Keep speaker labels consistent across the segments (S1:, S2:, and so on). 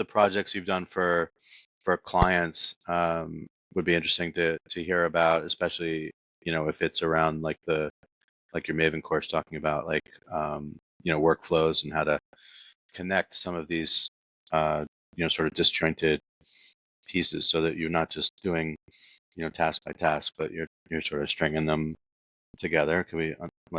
S1: the projects you've done for clients would be interesting to hear about, especially if it's around like your Maven course talking about workflows and how to connect some of these sort of disjointed pieces so that you're not just doing task by task, but you're sort of stringing them together. Can we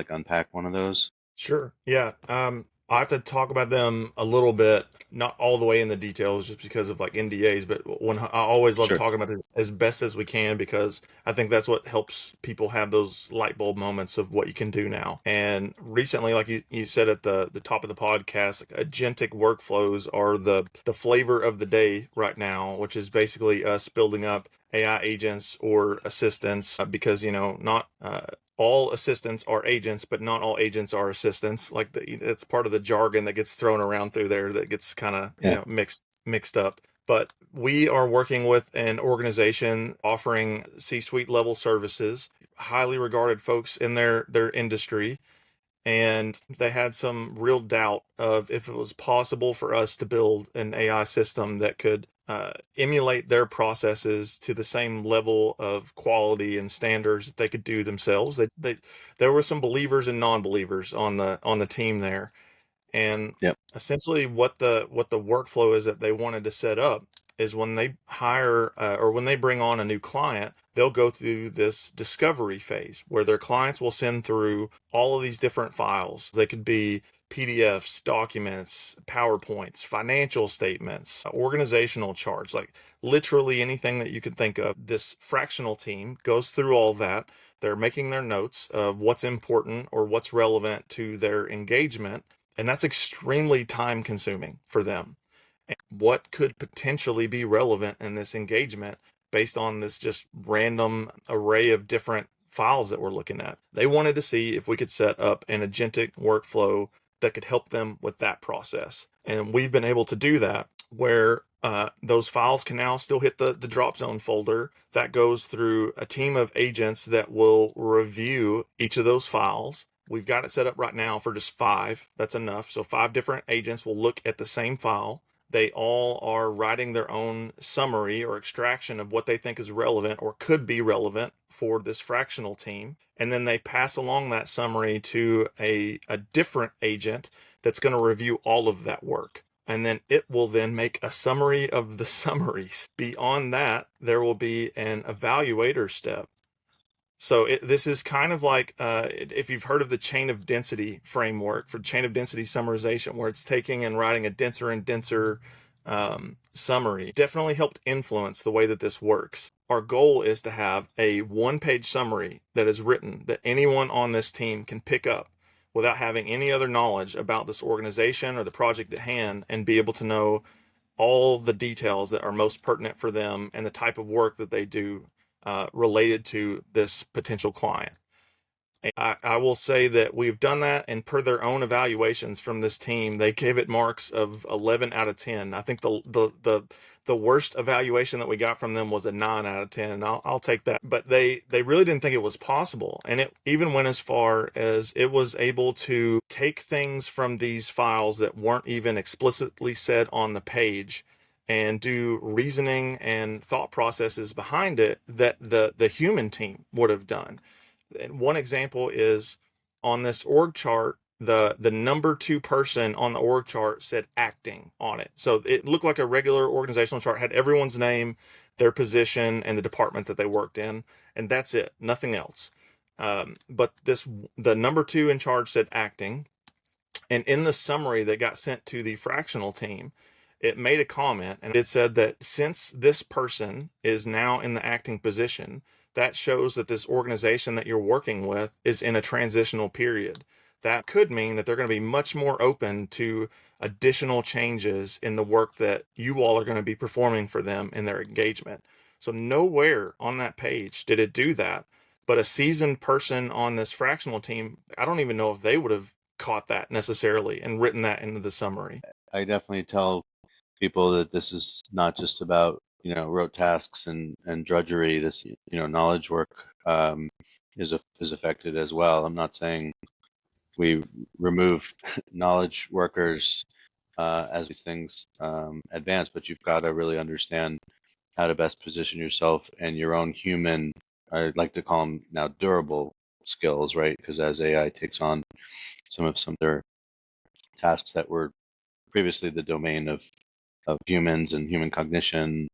S1: unpack one of those?
S2: Sure. Yeah. I have to talk about them a little bit, not all the way in the details, just because of like NDAs. But when I always love
S1: Sure.
S2: talking about this as best as we can, because I think that's what helps people have those light bulb moments of what you can do now. And recently, like you said at the top of the podcast, like agentic workflows are the flavor of the day right now, which is basically us building up AI agents or assistants, because not all assistants are agents, but not all agents are assistants. Like it's part of the jargon that gets thrown around through there that gets kind of
S1: Yeah.
S2: mixed up. But we are working with an organization offering C-suite level services, highly regarded folks in their industry, and they had some real doubt of if it was possible for us to build an AI system that could emulate their processes to the same level of quality and standards that they could do themselves. There were some believers and non-believers on the team there, and
S1: Yep.
S2: essentially what the workflow is that they wanted to set up is when they hire or when they bring on a new client, they'll go through this discovery phase where their clients will send through all of these different files. They could be PDFs, documents, PowerPoints, financial statements, organizational charts, like literally anything that you could think of. This fractional team goes through all that. They're making their notes of what's important or what's relevant to their engagement, and that's extremely time consuming for them. And what could potentially be relevant in this engagement based on this just random array of different files that we're looking at? They wanted to see if we could set up an agentic workflow that could help them with that process. And we've been able to do that where those files can now still hit the drop zone folder that goes through a team of agents that will review each of those files. We've got it set up right now for just 5. That's enough. So 5 different agents will look at the same file. They all are writing their own summary or extraction of what they think is relevant or could be relevant for this fractional team. And then they pass along that summary to a different agent that's going to review all of that work. And then it will then make a summary of the summaries. Beyond that, there will be an evaluator step. So this is kind of like if you've heard of the chain of density framework for chain of density summarization, where it's taking and writing a denser and denser summary, definitely helped influence the way that this works. Our goal is to have a one-page summary that is written that anyone on this team can pick up without having any other knowledge about this organization or the project at hand, and be able to know all the details that are most pertinent for them and the type of work that they do related to this potential client. I will say that we've done that, and per their own evaluations from this team, they gave it marks of 11 out of 10. I think the worst evaluation that we got from them was a 9 out of 10, and I'll take that. But they really didn't think it was possible, and it even went as far as it was able to take things from these files that weren't even explicitly said on the page and do reasoning and thought processes behind it that the human team would have done. And one example is on this org chart, the number 2 person on the org chart said acting on it. So it looked like a regular organizational chart, had everyone's name, their position, and the department that they worked in, and that's it, nothing else. But the number 2 in charge said acting, and in the summary that got sent to the fractional team, it made a comment, and it said that since this person is now in the acting position, that shows that this organization that you're working with is in a transitional period. That could mean that they're going to be much more open to additional changes in the work that you all are going to be performing for them in their engagement. So nowhere on that page did it do that. But a seasoned person on this fractional team, I don't even know if they would have caught that necessarily and written that into the summary.
S1: I definitely tell people that this is not just about rote tasks and drudgery. This knowledge work is affected as well. I'm not saying we remove knowledge workers as these things advance, but you've got to really understand how to best position yourself and your own human, I'd like to call them now durable skills, right? Because as AI takes on some of their tasks that were previously the domain of humans and human cognition,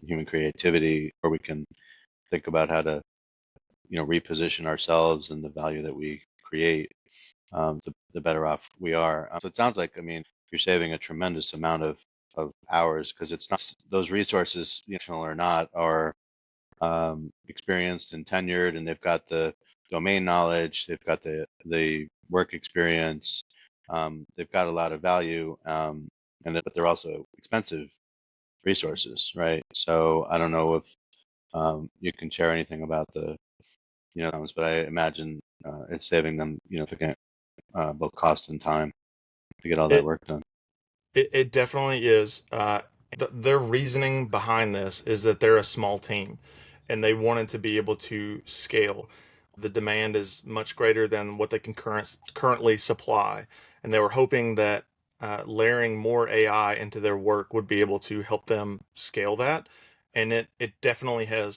S1: human creativity, where we can think about how to, reposition ourselves and the value that we create, the better off we are. So it sounds like, I mean, you're saving a tremendous amount of hours because it's not those resources, or not, are experienced and tenured, and they've got the domain knowledge, they've got the work experience, they've got a lot of value, but they're also expensive resources, right? So I don't know if you can share anything about the but I imagine it's saving them significant both cost and time to get all that
S2: It
S1: work done.
S2: it definitely is. Their reasoning behind this is that they're a small team and they wanted to be able to scale. The demand is much greater than what they can currently supply. And they were hoping that layering more AI into their work would be able to help them scale that. And it definitely has